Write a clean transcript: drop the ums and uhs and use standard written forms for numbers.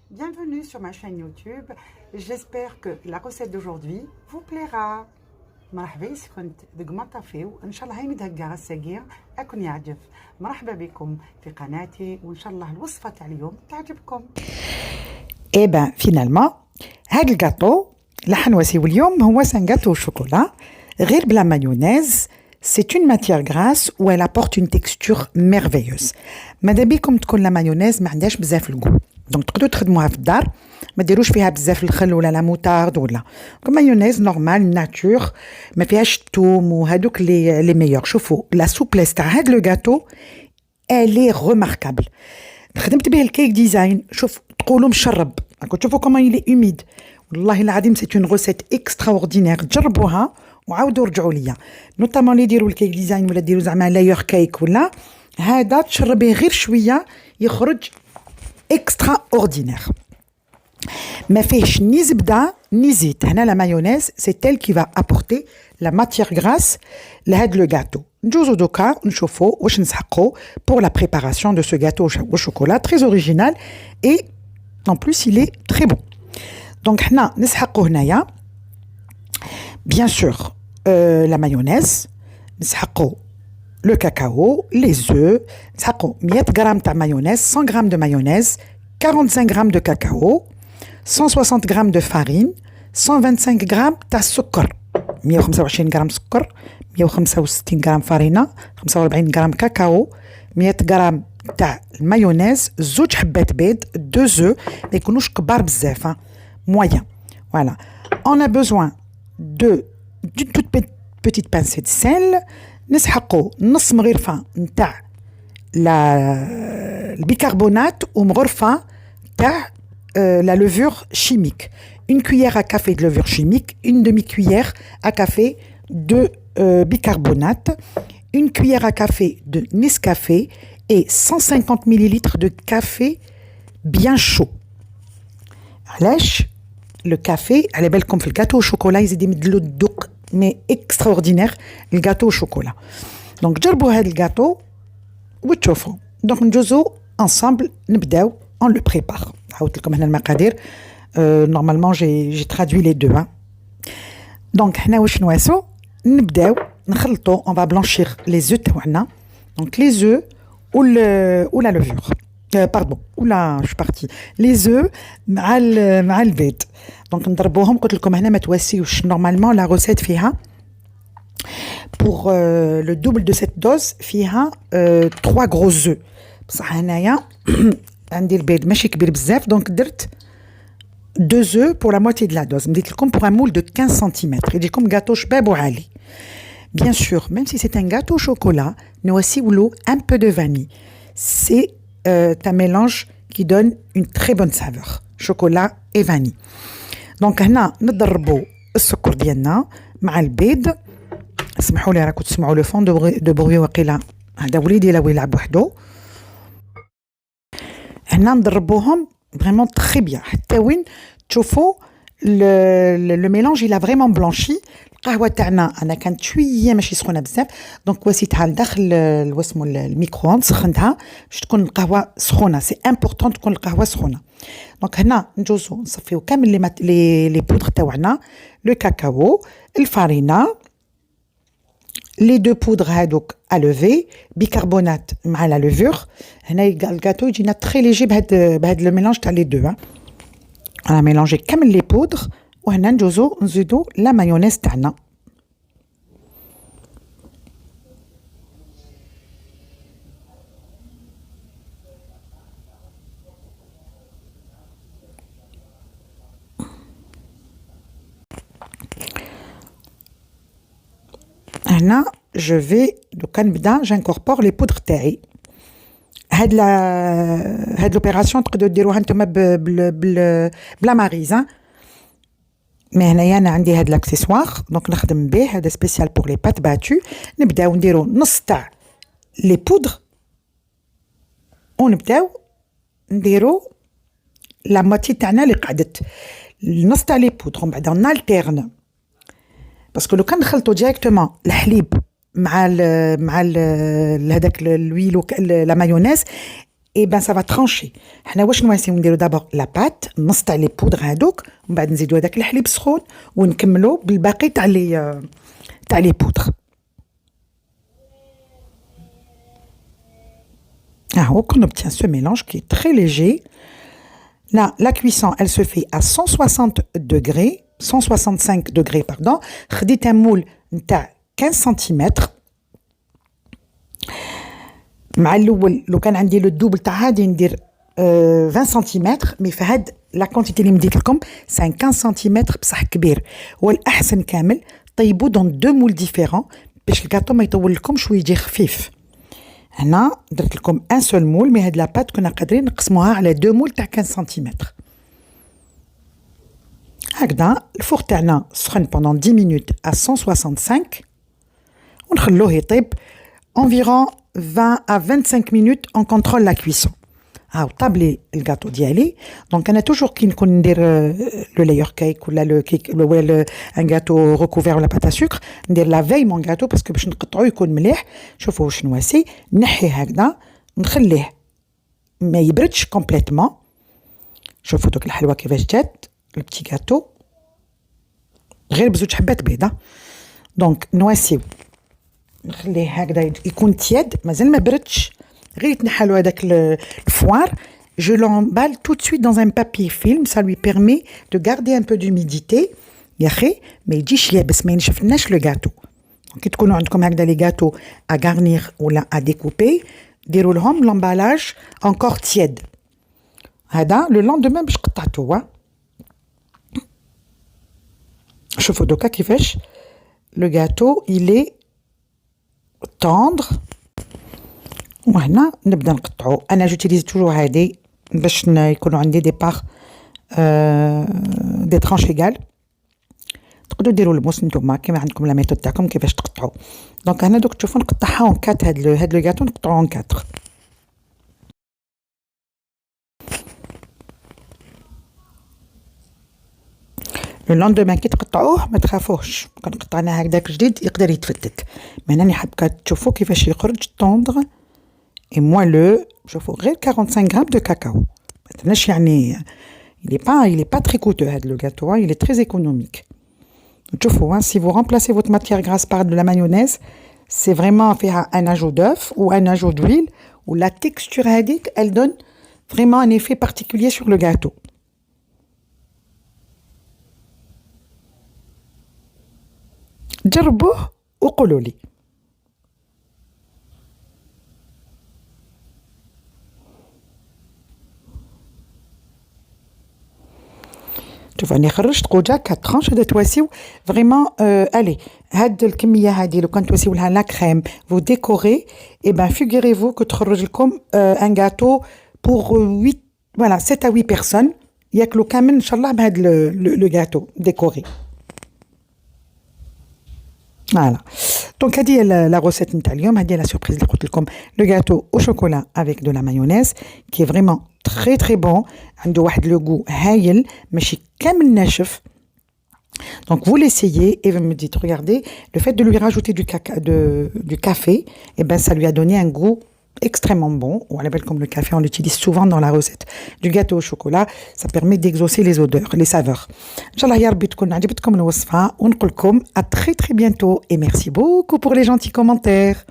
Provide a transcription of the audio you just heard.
Bienvenue sur ma chaîne YouTube. J'espère que la recette d'aujourd'hui vous plaira. مرحبا كنت دقمطة فيو ان شاء الله هاي مدهقة غساقية اكون يعجب. مرحبا بكم في قناتي وان شاء الله الوصفة تاع اليوم تعجبكم. Eh ben finalement, هاد الجاتو اللي حنواسيو اليوم هو سان جاتو شوكولا غير بلا مايونيز. C'est une matière grasse où elle apporte une texture merveilleuse. ماذا بيكم تكون لا مايونيز ما عندهاش بزاف الجو، دونك تقدروا تخدموها في الدار، ما ديروش فيها بزاف الخل ولا لا موتارد ولا مايونيز نورمال ناتور ما فيهاش الثوم وهذوك لي ميور. شوفوا لا سوبليس تاع هاد لو جاتو الي ريماركابل. خدمت به الكيك ديزاين، شوف تقولوا مشرب، راكم تشوفوا كومون يلي هوميد. والله العظيم سي اون روسيت اكستراوردينير، جربوها وعاودوا رجعوا ليا. نوتامون اللي يديروا الكيك ديزاين ولا يديروا زعما لاير كيك ولا هذا تشربيه غير شويه يخرج اكسترا اوردينير. ما فيهش ني زبده ني زيت. هنا لا مايونيز سي تيل كي فا ابورتي لا ماتيير غراس لهاد لو غاتو. نجوزو دوكا نشوفوا واش نسحقوا pour la préparation de ce gâteau au chocolat très original et en plus il est très bon. Donc حنا نسحقوا هنايا bien sûr la mayonnaise، نسحقوا le cacao، les œufs، نسحقوا 100 غرام تاع mayonnaise، 100 غرام de mayonnaise، 45 غرام de cacao، 160 غرام de farine، 125 غرام تاع السكر، 125 غرام سكر، 165 غرام فارينة، 45 غرام كاكاو، 100 غرام تاع المايونيز، زوج حبات بيض، 2 œufs ما يكونوش كبار بزاف، moyen. Voilà. On a besoin d'une toute petite pincée de sel. نسحقوا نص مغرفة نتاع البيكربونات ومغرفة تاع la levure chimique. Une cuillère à café de levure chimique, une demi-cuillère à café de bicarbonate, une cuillère à café de Nescafé et 150 ml de café bien chaud. علاش le café على بالكم في الجاتو شوكولا يزيد يمدلو الذوق مي اكستراوردينير الجاتو شوكولا. دونك جربوا هذا الجاتو وتشوفوا. دونك نجوزو انصامبل نبداو on le prépare. عاودت لكم هنا المقادير. نورمالمون جي ترادوي لي دو. دونك حنا واش نواسو نبداو نخلطو. on va blanchir les œufs تاعنا. دونك les œufs ou la levure. باردون ولا جو بارتي لي زو مع البيض. دونك نضربوهم. قلت لكم هنا ما تواسيوش، نورمالمون لا روسيت فيها بور لو دوبل دو سيت دوز فيها 3 غرو زو. بصح هنايا عندي البيض ماشي كبير بزاف، دونك درت 2 œufs pour la moitié de la dose. مديت لكم pour un moule de 15 cm يجيكم gâteau شباب وعالي. Bien sûr, même si c'est un gâteau au chocolat, نواسيولو un peu de vanille. C'est un mélange qui donne une très bonne saveur, chocolat et vanille. Donc هنا نضربوا السكر ديالنا مع البيض. اسمحوا لي راكم تسمعوا لو فون دو بروي وقيله هذا وليدي لو يلعب وحده. هنا نضربوهم فريمون تري بيان حتى وين تشوفوا le mélange il a vraiment blanchi. القهوه تاعنا انا كانت شويه ماشي سخونه بزاف، دونك واسيتها لداخل واسمو الميكرووند، سخنتها باش تكون القهوه سخونه. سي امبورطون تكون القهوه سخونه. دونك هنا نجوزو نصفيو كامل لي بودر تاعنا، لو كاكاو، الفارينه، لي دو بودر هادوك ا لوفي، بيكربونات مع لا لوفور. هنا الجاتو يجينا تري ليجي بهاد لو ميلانج تاع لي دو. انا ميلانجي كامل لي بودر وهنا نجوزو نزيدو لا مايونيز تاعنا. هنا جو في دوكا نبدا جانكوربور لي بودر تاعي. هاد لوبيراسيون تقدروا ديروها نتوما بلا ماريز. مي هنايا انا عندي هاد لاكسيسوار دونك نخدم به، هذا سبيسيال بور لي بات باتو. نبداو نديرو نص تاع لي بودر ونبداو نديرو لا موتي تاعنا اللي قعدت النص تاع لي بودر، ومن بعد نالتيرن باسكو لو كان نخلطو ديريكتومون الحليب مع هذاك الويل لا مايونيز et ben ça va trancher. حنا واش نواسيو نديرو دابور لا بات نص تاع لي بودر هادوك ومن بعد نزيدو هذاك الحليب سخون ونكملو بالباقي تاع لي بودر. On obtient ce mélange qui est très léger. Là, la cuisson, elle se fait à 160 degrés, 165 degrés, pardon. خديت un moule نتاع 15 cm. مع الاول لو كان عندي لو دوبل تاع هادي ندير 20 سنتيمتر مي في هاد لا كونتيتي اللي مديت لكم سي 15 سنتيمتر بصح كبير. والاحسن كامل طيبوا دون دو مول ديفيرون باش الكاطو ما يطول لكمش ويجي خفيف. هنا درت لكم ان سول مول مي هاد لاباط كنا قادرين نقسموها على دو مول تاع 15 سنتيمتر. هكذا الفور تاعنا سخن بوندون 10 مينوت à 165 ونخلوه يطيب environ 20 à 25 minutes on contrôle la cuisson. طابلي الجاتو ديالي دونك انا توجور كي نكون ندير لو لاير كيك ولا لو كيك ولا ان جاتو ريكوفير ولا باتا سكر ندير لا في مون جاتو باسكو باش نقطعو يكون مليح. شوفوا واش نواسي نحيه هكذا نخليه ما يبردش كومبليتمون. شوفوا دوك الحلوه كيفاش جات البتي جاتو غير بزوج حبات بيضه. دونك نواسيو نخليه هكذا يكون تياد مازال ما بردش غير يتنحلو هذاك الفوار. Je l'emballe tout de suite dans un papier film, ça lui permet de garder un peu d'humidité. يا اخي ما يجيش يابس ما ينشفناش لو غاتو. كي تكونوا عندكم هكذا لي غاتو à garnir ولا à découper ديروا لهم لامبالاج encore tiède. هذا لو لوندومان باش قطعتوه. شوفوا دوكا كيفاش لو غاتو il est tendre. وهنا نبدا نقطعو. انا جوتيليز توجور هادي باش يكونوا عندي دي بار دي ترانش ايغال. تقدروا ديروا الموس نتوما كيما عندكم لا ميثود تاعكم كيفاش تقطعوا. دونك هنا دوك تشوفوا نقطعها اون كات هاد لو غاتو نقطعوه اون كاتر. لو لوندومان كي تقطعوه ما تخافوش كان قطعناه هكذاك جديد يقدر يتفتت. ماني حابه تشوفوا كيفاش يخرج طوندغ et moelleux. شوفوا غير 45 grammes de cacao. ماتناش يعني il est pas très coûteux هذا le gâteau, il est très économique. شوفوا si vous remplacez votre matière grasse par de la mayonnaise, c'est vraiment فيها un ajout d'œuf ou un ajout d'huile ou la texture هذيك elle donne vraiment un effet particulier sur le gâteau. جربوه وقولوا لي. شوف راني خرجت قوجه 4 طرونش هذا تواسيو فريمون الي هاد الكميه هادي لو كان تواسيو لها لا كريم فو ديكوري اي بان فيغوري-vous كو تخرج لكم ان غاتو بور 8 فوالا 7 à 8 بيرسون ياكلوا كامل ان شاء الله بهاد لو غاتو ديكوري. فوالا دونك هادي لا غوسيت نتاع اليوم. هادي لا سوربريز اللي قلت لكم لو غاتو او شوكولا افيك دو لا مايونيز كي فريمون très très bon. عنده واحد لو goût هايل ماشي كامل ناشف. Donc vous l'essayez et vous me dites regardez le fait de lui rajouter du café et ben ça lui a donné un goût extrêmement bon. On l'appelle comme le café, on l'utilise souvent dans la recette du gâteau au chocolat. Ça permet d'exaucer les odeurs, les saveurs. Inch'Allah ya rabbi تكون عجبتكم الوصفة ونقول لكم à très très bientôt et merci beaucoup pour les gentils commentaires.